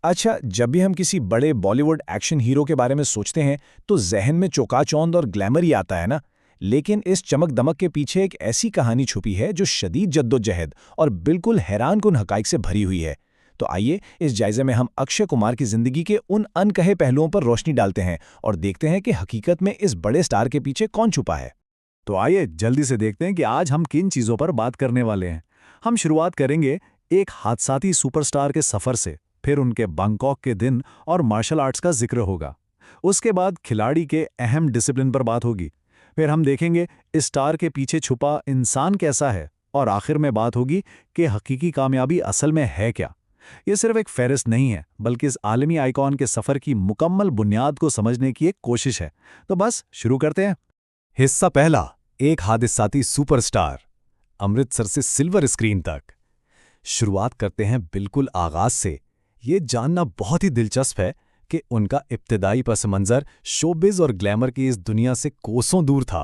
अच्छा, जब भी हम किसी बड़े बॉलीवुड एक्शन हीरो के बारे में सोचते हैं तो जहन में चौकाचौंध और ग्लैमर ही आता है ना। लेकिन इस चमक दमक के पीछे एक ऐसी कहानी छुपी है जो शदीद जद्दोजहद और बिल्कुल हैरानकुन हकाइक से भरी हुई है। तो आइए इस जायजे में हम अक्षय कुमार की जिंदगी के उन अनकहे पहलुओं पर रोशनी डालते हैं और देखते हैं कि हकीकत में इस बड़े स्टार के पीछे कौन छुपा है। तो आइए जल्दी से देखते हैं कि आज हम किन चीज़ों पर बात करने वाले हैं। हम शुरुआत करेंगे एक हादसाती सुपरस्टार के सफ़र से, फिर उनके बैंकॉक के दिन और मार्शल आर्ट्स का जिक्र होगा। उसके बाद खिलाड़ी के अहम डिसिप्लिन पर बात होगी। फिर हम देखेंगे इस स्टार के पीछे छुपा इंसान कैसा है, और आखिर में बात होगी कि हकीकी कामयाबी असल में है क्या। ये सिर्फ एक फहरिस्त नहीं है, बल्कि इस आलमी आइकॉन के सफ़र की मुकम्मल बुनियाद को समझने की एक कोशिश है। तो बस शुरू करते हैं। हिस्सा पहला, एक हादिसाती सुपरस्टार, अमृतसर से सिल्वर स्क्रीन तक। शुरुआत करते हैं बिल्कुल आगाज से। ये जानना बहुत ही दिलचस्प है कि उनका इब्तिदाई पस मंज़र शोबिज़ और ग्लैमर की इस दुनिया से कोसों दूर था।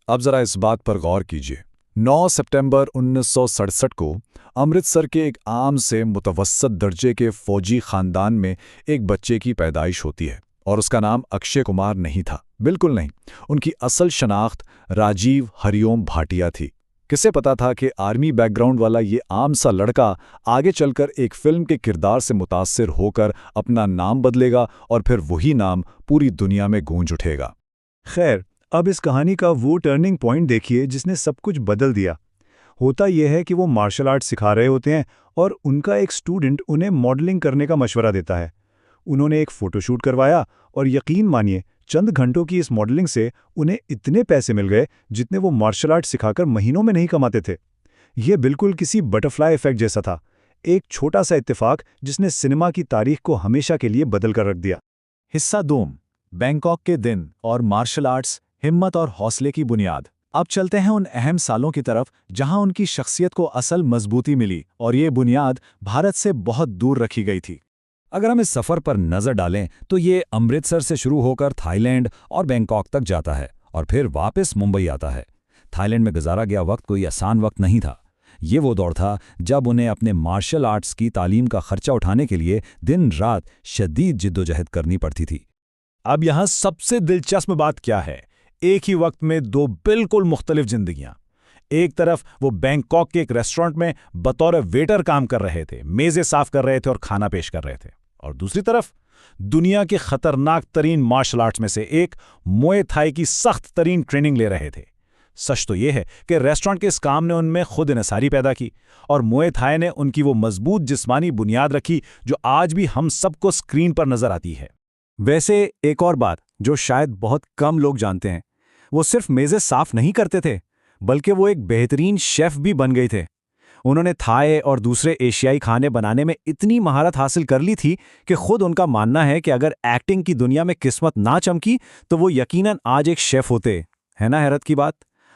अब जरा इस बात पर गौर कीजिए। 9 सितंबर 1967 को अमृतसर के एक आम से मुतवस्सत दर्जे के फौजी खानदान में एक बच्चे की पैदाइश होती है, और उसका नाम अक्षय कुमार नहीं था, बिल्कुल नहीं। उनकी असल शनाख्त राजीव हरिओम भाटिया थी। किसे पता था कि आर्मी बैकग्राउंड वाला ये आम सा लड़का आगे चलकर एक फिल्म के किरदार से मुतासिर होकर अपना नाम बदलेगा और फिर वही नाम पूरी दुनिया में गूंज उठेगा। खैर, अब इस कहानी का वो टर्निंग पॉइंट देखिए जिसने सब कुछ बदल दिया। होता यह है कि वो मार्शल आर्ट सिखा रहे होते हैं और उनका एक स्टूडेंट उन्हें मॉडलिंग करने का मशवरा देता है। उन्होंने एक फ़ोटोशूट करवाया और यकीन मानिए, चंद घंटों की इस मॉडलिंग से उन्हें इतने पैसे मिल गए जितने वो मार्शल आर्ट सिखाकर महीनों में नहीं कमाते थे। यह बिल्कुल किसी बटरफ्लाई इफेक्ट जैसा था, एक छोटा सा इत्तेफाक जिसने सिनेमा की तारीख को हमेशा के लिए बदल कर रख दिया। हिस्सा 2, बैंकॉक के दिन और मार्शल आर्ट्स, हिम्मत और हौसले की बुनियाद। अब चलते हैं उन अहम सालों की तरफ जहां उनकी शख्सियत को असल मजबूती मिली और ये बुनियाद भारत से बहुत दूर रखी गई थी। अगर हम इस सफ़र पर नज़र डालें तो ये अमृतसर से शुरू होकर थाईलैंड और बैंकॉक तक जाता है और फिर वापस मुंबई आता है। थाईलैंड में गुजारा गया वक्त कोई आसान वक्त नहीं था। ये वो दौर था जब उन्हें अपने मार्शल आर्ट्स की तालीम का खर्चा उठाने के लिए दिन रात शदीद जिद्दोजहद करनी पड़ती थी। अब यहाँ सबसे दिलचस्प बात क्या है, एक ही वक्त में दो बिल्कुल मुख्तलिफ जिंदगियां। एक तरफ वो बैंकॉक के एक रेस्टोरेंट में बतौर वेटर काम कर रहे थे, मेज़ें साफ कर रहे थे और खाना पेश कर रहे थे, और दूसरी तरफ दुनिया के खतरनाक तरीन मार्शल आर्ट्स में से एक मुए थाई की सख्त तरीन ट्रेनिंग ले रहे थे। सच तो यह है कि रेस्टोरेंट के इस काम ने उनमें खुद इन्हिसारी पैदा की और मुए थाई ने उनकी वो मजबूत जिस्मानी बुनियाद रखी जो आज भी हम सबको स्क्रीन पर नजर आती है। वैसे एक और बात जो शायद बहुत कम लोग जानते हैं, वो सिर्फ मेज़ें साफ नहीं करते थे, बल्कि वो एक बेहतरीन शेफ भी बन गए थे। उन्होंने थाई और दूसरे एशियाई खाने बनाने में इतनी महारत हासिल कर ली थी कि खुद उनका मानना है कि अगर एक्टिंग की दुनिया में किस्मत ना चमकी तो वो यकीनन आज एक शेफ होते। है ना हैरत की बात।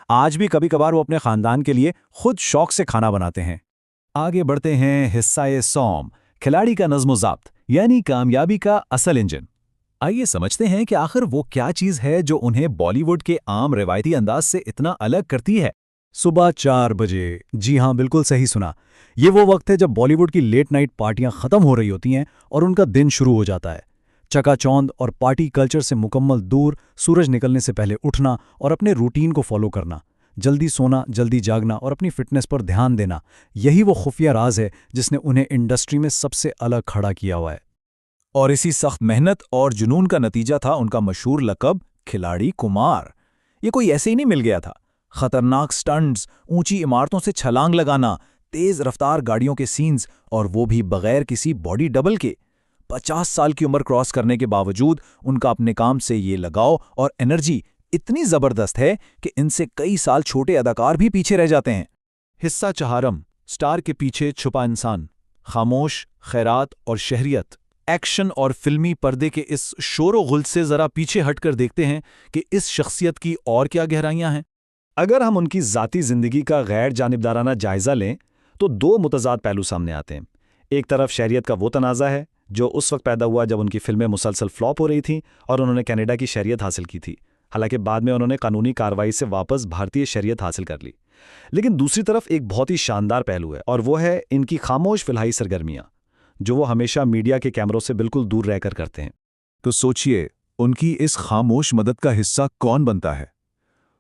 आज भी कभी कभार वो अपने खानदान के लिए खुद शौक से खाना बनाते हैं। आगे बढ़ते हैं हिस्सा सौम, खिलाड़ी का नज़्म-ओ-ज़ाब्त, यानी कामयाबी का असल इंजन। आइए समझते हैं कि आखिर वो क्या चीज़ है जो उन्हें बॉलीवुड के आम रिवायती अंदाज से इतना अलग करती है। सुबह 4 बजे, जी हाँ, बिल्कुल सही सुना। ये वो वक्त है जब बॉलीवुड की लेट नाइट पार्टियां खत्म हो रही होती हैं और उनका दिन शुरू हो जाता है। चकाचौंध और पार्टी कल्चर से मुकम्मल दूर, सूरज निकलने से पहले उठना और अपने रूटीन को फॉलो करना, जल्दी सोना, जल्दी जागना और अपनी फिटनेस पर ध्यान देना, यही वो खुफिया राज है जिसने उन्हें इंडस्ट्री में सबसे अलग खड़ा किया हुआ है। और इसी सख्त मेहनत और जुनून का नतीजा था उनका मशहूर लक़ब खिलाड़ी कुमार। ये कोई ऐसे ही नहीं मिल गया था। खतरनाक स्टंट्स, ऊंची इमारतों से छलांग लगाना, तेज रफ्तार गाड़ियों के सीन्स, और वो भी बगैर किसी बॉडी डबल के। 50 साल की उम्र क्रॉस करने के बावजूद उनका अपने काम से ये लगाव और एनर्जी इतनी जबरदस्त है कि इनसे कई साल छोटे अदाकार भी पीछे रह जाते हैं। हिस्सा चहारम, स्टार के पीछे छुपा इंसान, खामोश, खैरात और शहरियत। एक्शन और फिल्मी पर्दे के इस शोरो गुल से जरा पीछे हटकर देखते हैं कि इस शख्सियत की और क्या गहराइयां हैं। अगर हम उनकी ज़ाती ज़िंदगी का गैर जानिबदाराना जायज़ा लें तो दो मुतज़ाद पहलू सामने आते हैं। एक तरफ शहरियत का वो तनाज़ा है जो उस वक्त पैदा हुआ जब उनकी फिल्में मुसलसल फ्लॉप हो रही थीं और उन्होंने कनाडा की शहरियत हासिल की थी। हालांकि बाद में उन्होंने कानूनी कार्रवाई से वापस भारतीय शहरियत हासिल कर ली। लेकिन दूसरी तरफ एक बहुत ही शानदार पहलू है और वो है इनकी खामोश फिल्हाई सरगर्मियाँ। जो वो हमेशा मीडिया के कैमरों से बिल्कुल दूर रहकर करते हैं। तो सोचिए, उनकी इस खामोश मदद का हिस्सा कौन बनता है?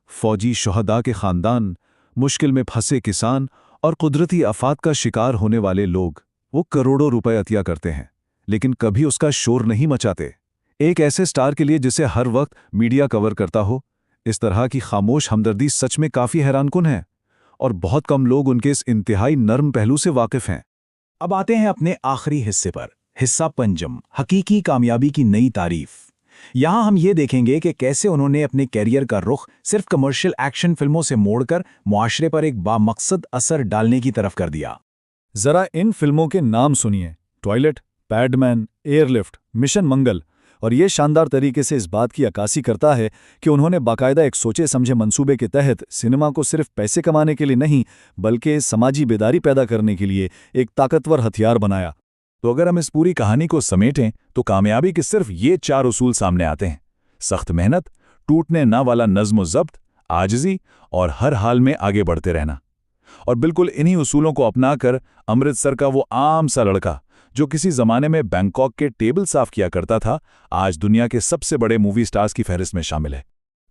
फौजी शुहदा के खानदान, मुश्किल में फंसे किसान और कुदरती आफात का शिकार होने वाले लोग। वो करोड़ों रुपए अतिया करते हैं, लेकिन कभी उसका शोर नहीं मचाते। एक ऐसे स्टार के लिए जिसे हर वक्त मीडिया कवर करता हो, इस तरह की खामोश हमदर्दी सच में काफी हैरानकुन है, और बहुत कम लोग उनके इस इंतहाई नर्म पहलू से वाकिफ हैं। अब आते हैं अपने आखिरी हिस्से पर, हिस्सा पंचम, हकीकी कामयाबी की नई तारीफ। यहां हम ये देखेंगे कि कैसे उन्होंने अपने कैरियर का रुख सिर्फ कमर्शियल एक्शन फिल्मों से मोड़कर मुआशरे पर एक बामकसद असर डालने की तरफ कर दिया। जरा इन फिल्मों के नाम सुनिए: टॉयलेट, पैडमैन, एयरलिफ्ट, मिशन मंगल। और ये शानदार तरीके से इस बात की अक्कासी करता है कि उन्होंने बाकायदा एक सोचे समझे मंसूबे के तहत सिनेमा को सिर्फ पैसे कमाने के लिए नहीं, बल्कि समाजी बेदारी पैदा करने के लिए एक ताकतवर हथियार बनाया। तो अगर हम इस पूरी कहानी को समेटें तो कामयाबी के सिर्फ ये 4 उसूल सामने आते हैं: सख्त मेहनत, टूटने ना वाला नज़्म-ओ-ज़ब्त, आजिज़ी और हर हाल में आगे बढ़ते रहना। और बिल्कुल इन्हीं उसूलों को अपनाकर अमृतसर का वो आम सा लड़का जो किसी ज़माने में बैंकॉक के टेबल साफ किया करता था, आज दुनिया के सबसे बड़े मूवी स्टार्स की फहरिस्त में शामिल है।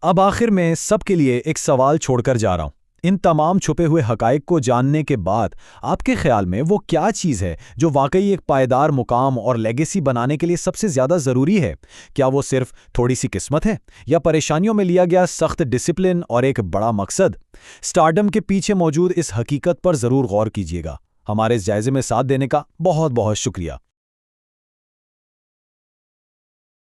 अब आखिर में सबके लिए एक सवाल छोड़कर जा रहा हूं। इन तमाम छुपे हुए हकाइक को जानने के बाद आपके ख्याल में वो क्या चीज़ है जो वाकई एक पायदार मुकाम और लेगेसी बनाने के लिए सबसे ज़्यादा ज़रूरी है? क्या वो सिर्फ थोड़ी सी किस्मत है, या परेशानियों में लिया गया सख्त डिसिप्लिन और एक बड़ा मकसद? स्टारडम के पीछे मौजूद इस हकीकत पर ज़रूर गौर कीजिएगा। हमारे इस जायजे में साथ देने का बहुत बहुत शुक्रिया।